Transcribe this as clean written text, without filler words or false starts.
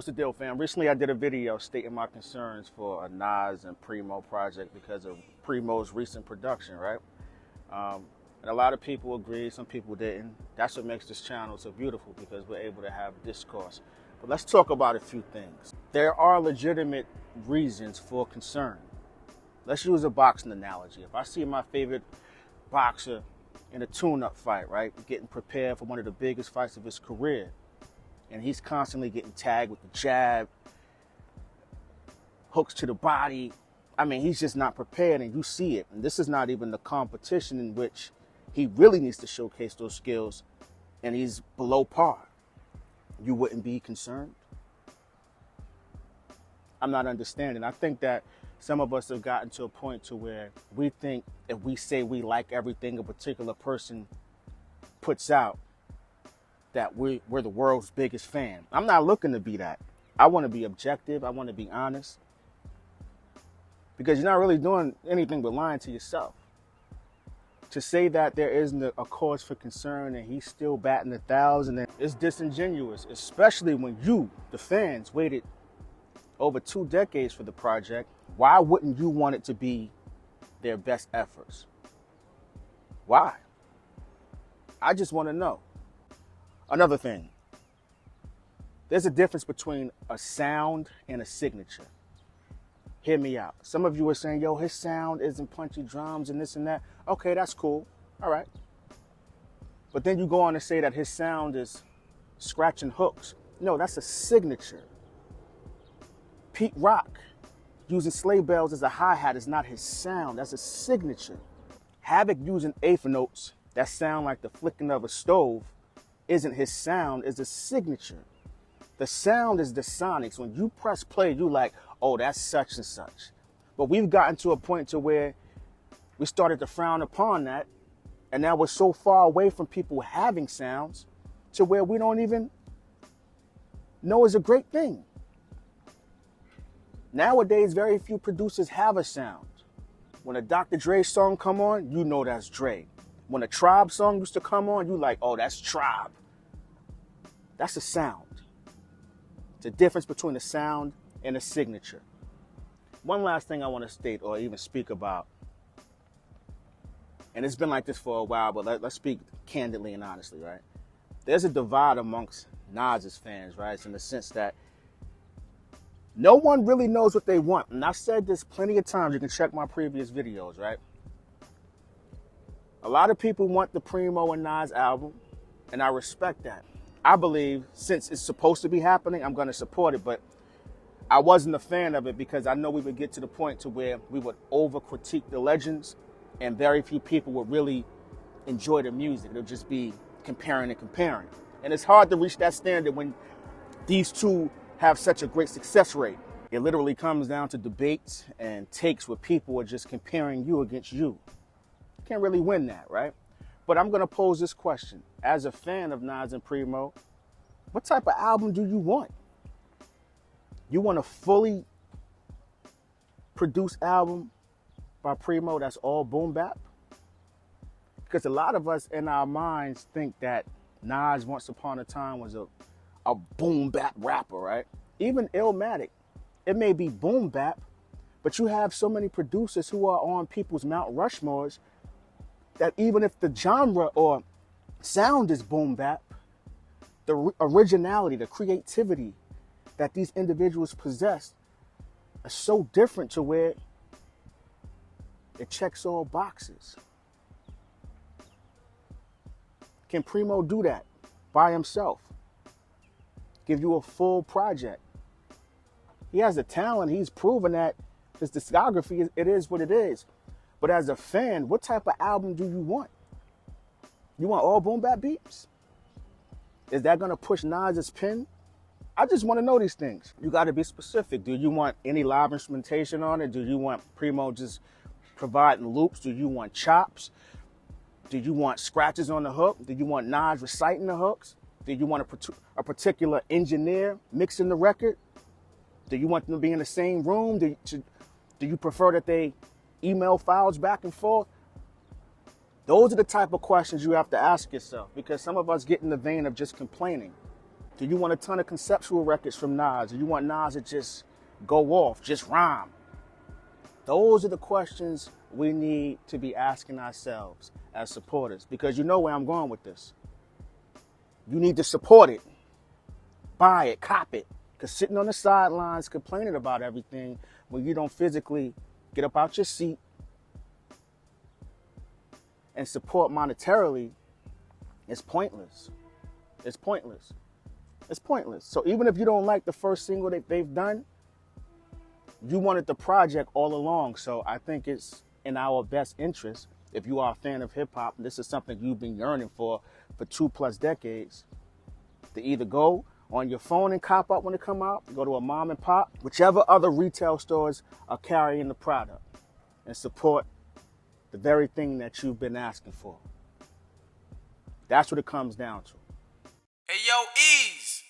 what's the deal, fam? Recently, I did a video stating my concerns for a Nas and Primo project because of Primo's recent production, right? And a lot of people agreed, some people didn't. That's what makes this channel so beautiful, because we're able to have discourse. But let's talk about a few things. There are legitimate reasons for concern. Let's use a boxing analogy. If I see my favorite boxer in a tune-up fight, right, getting prepared for one of the biggest fights of his career, and he's constantly getting tagged with the jab, hooks to the body. I mean, he's just not prepared, and you see it. And this is not even the competition in which he really needs to showcase those skills, and he's below par. You wouldn't be concerned? I'm not understanding. I think that some of us have gotten to a point to where we think if we say we like everything a particular person puts out, that we're the world's biggest fan. I'm not looking to be that. I want to be objective. I want to be honest. Because you're not really doing anything but lying to yourself. To say that there isn't a cause for concern and he's still batting 1,000 is disingenuous, especially when you, the fans, waited over 2 decades for the project. Why wouldn't you want it to be their best efforts? Why? I just want to know. Another thing, there's a difference between a sound and a signature. Hear me out. Some of you are saying, yo, his sound isn't punchy drums and this and that. Okay, that's cool. All right. But then you go on to say that his sound is scratching hooks. No, that's a signature. Pete Rock using sleigh bells as a hi-hat is not his sound. That's a signature. Havoc using eighth notes that sound like the flicking of a stove isn't his sound, is a signature. The sound is the sonics. When you press play, you like, oh, that's such and such. But we've gotten to a point to where we started to frown upon that, and now we're so far away from people having sounds to where we don't even know is a great thing. Nowadays, very few producers have a sound. When a Dr. Dre song come on, you know that's Dre. When a Tribe song used to come on, you like, oh, that's Tribe. That's a sound. It's a difference between a sound and a signature. One last thing I want to state or even speak about, and it's been like this for a while, but let's speak candidly and honestly, right? There's a divide amongst Nas's fans, right? It's in the sense that no one really knows what they want. And I've said this plenty of times. You can check my previous videos, right? A lot of people want the Primo and Nas album, and I respect that. I believe since it's supposed to be happening, I'm going to support it, but I wasn't a fan of it because I know we would get to the point to where we would over-critique the legends and very few people would really enjoy the music. It'll just be comparing and comparing. And it's hard to reach that standard when these two have such a great success rate. It literally comes down to debates and takes where people are just comparing you against you. You can't really win that, right? But I'm going to pose this question. As a fan of Nas and Primo, what type of album do you want? You want a fully produced album by Primo that's all boom bap? Because a lot of us in our minds think that Nas once upon a time was a boom bap rapper, right? Even Illmatic, it may be boom bap, but you have so many producers who are on people's Mount Rushmores that even if the genre or sound is boom bap, the originality, the creativity that these individuals possess are so different to where it checks all boxes. Can Primo do that by himself? Give you a full project? He has the talent. He's proven that his discography, it is what it is. But as a fan, what type of album do you want? You want all boom bap beats? Is that going to push Nas's pen? I just want to know these things. You got to be specific. Do you want any live instrumentation on it? Do you want Primo just providing loops? Do you want chops? Do you want scratches on the hook? Do you want Nas reciting the hooks? Do you want a particular engineer mixing the record? Do you want them to be in the same room? Do you prefer that they email files back and forth? Those are the type of questions you have to ask yourself, because some of us get in the vein of just complaining. Do you want a ton of conceptual records from Nas? Do you want Nas to just go off, just rhyme? Those are the questions we need to be asking ourselves as supporters, because you know where I'm going with this. You need to support it, buy it, cop it, because sitting on the sidelines complaining about everything when you don't physically get up out your seat and support monetarily is pointless. It's pointless. It's pointless. So even if you don't like the first single that they've done, you wanted the project all along. So I think it's in our best interest, if you are a fan of hip hop, this is something you've been yearning for 2+ decades, to either go on your phone and cop up when it come out, go to a mom and pop, whichever other retail stores are carrying the product, and support the very thing that you've been asking for. That's what it comes down to. Hey, yo, Eeze.